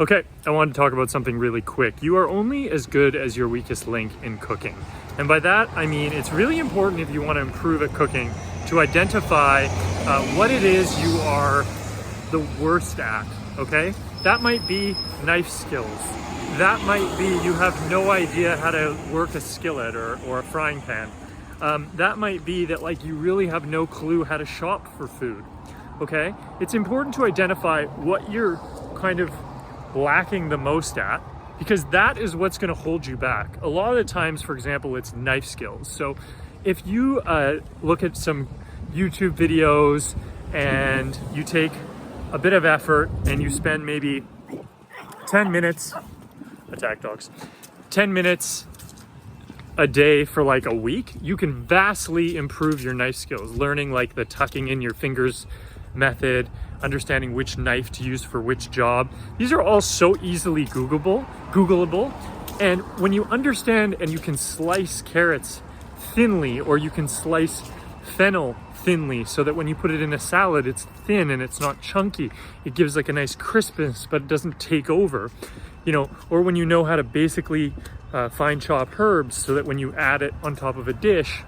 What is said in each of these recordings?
Okay, I wanted to talk about something really quick. You are only as good as your weakest link in cooking. And by that, I mean it's really important if you want to improve at cooking to identify what it is you are the worst at, okay? That might be knife skills. That might be you have no idea how to work a skillet or a frying pan. That might be that like you really have no clue how to shop for food, okay? It's important to identify what you're kind of lacking the most at, because that is what's going to hold you back. A lot of the times, for example, it's knife skills. So if you look at some YouTube videos and you take a bit of effort and you spend maybe 10 minutes, attack dogs, 10 minutes a day for like a week, you can vastly improve your knife skills, learning like the tucking in your fingers method, understanding which knife to use for which job. These are all so easily Googleable. And when you understand and you can slice carrots thinly, or you can slice fennel thinly so that when you put it in a salad, it's thin and it's not chunky. It gives like a nice crispness, but it doesn't take over, you know, or when you know how to basically fine chop herbs so that when you add it on top of a dish,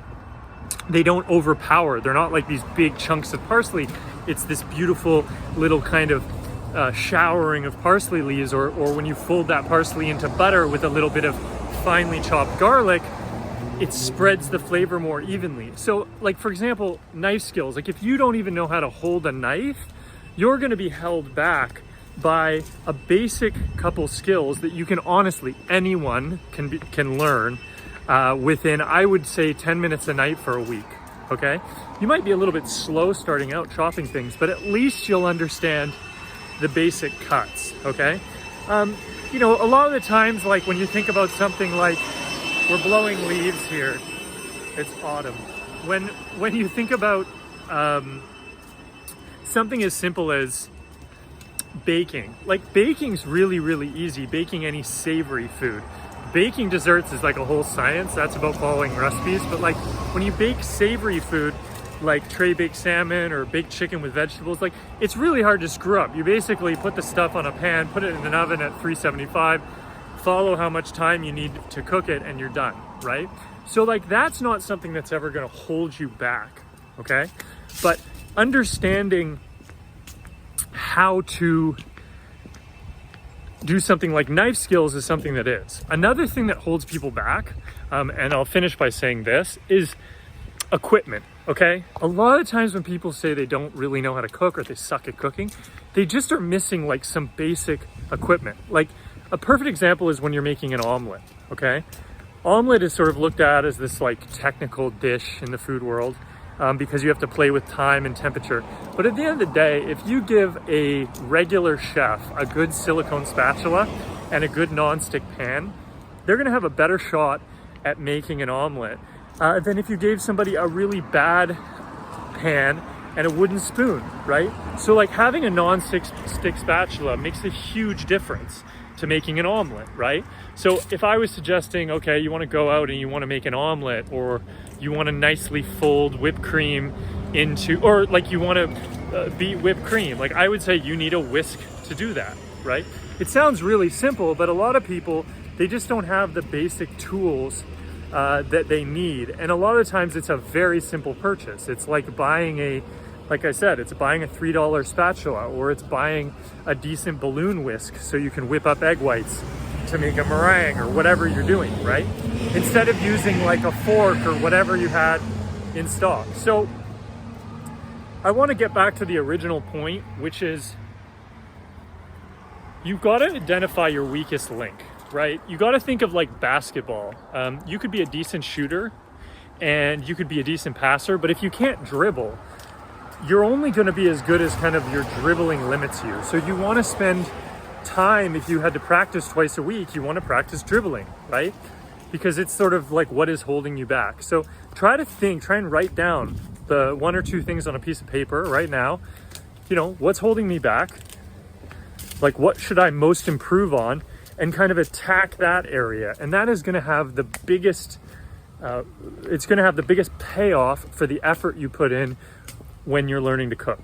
they don't overpower. They're not like these big chunks of parsley. It's this beautiful little kind of showering of parsley leaves, or when you fold that parsley into butter with a little bit of finely chopped garlic, it spreads the flavor more evenly. So like, for example, knife skills, like if you don't even know how to hold a knife, you're gonna be held back by a basic couple skills that you can honestly, anyone can learn within, I would say, 10 minutes a night for a week, okay? You might be a little bit slow starting out chopping things, but at least you'll understand the basic cuts, okay? You know, a lot of the times, like when you think about something like, we're blowing leaves here, it's autumn. When you think about something as simple as baking, like baking's really, really easy, baking any savory food. Baking desserts is like a whole science. That's about following recipes. But like when you bake savory food, like tray baked salmon or baked chicken with vegetables, like it's really hard to screw up. You basically put the stuff on a pan, put it in an oven at 375, follow how much time you need to cook it, and you're done, right? So like that's not something that's ever gonna hold you back, okay? But understanding how to do something like knife skills is something that is. Another thing that holds people back, and I'll finish by saying this, is equipment, okay? A lot of times when people say they don't really know how to cook or they suck at cooking, they just are missing like some basic equipment. Like a perfect example is when you're making an omelet, okay? Omelet is sort of looked at as this like technical dish in the food world, because you have to play with time and temperature. But at the end of the day, if you give a regular chef a good silicone spatula and a good non-stick pan, they're gonna have a better shot at making an omelet than if you gave somebody a really bad pan and a wooden spoon, right? So like having a non-stick spatula makes a huge difference to making an omelet, right? So if I was suggesting, okay, you want to go out and you want to make an omelet, or you want to nicely fold whipped cream into, or like you want to beat whipped cream, like I would say you need a whisk to do that, right? It sounds really simple, but a lot of people, they just don't have the basic tools that they need. And a lot of times it's a very simple purchase. It's like buying like I said, it's buying a $3 spatula, or it's buying a decent balloon whisk so you can whip up egg whites to make a meringue or whatever you're doing, right? Instead of using like a fork or whatever you had in stock. So I want to get back to the original point, which is you've got to identify your weakest link, right? You got to think of like basketball. You could be a decent shooter and you could be a decent passer, but if you can't dribble, you're only going to be as good as kind of your dribbling limits you. So you want to spend time, if you had to practice twice a week, you want to practice dribbling, right? Because it's sort of like what is holding you back. So try and write down the one or two things on a piece of paper right now. You know, what's holding me back? Like what should I most improve on? And kind of attack that area. And that is going to have the biggest, it's going to have the biggest payoff for the effort you put in when you're learning to cook.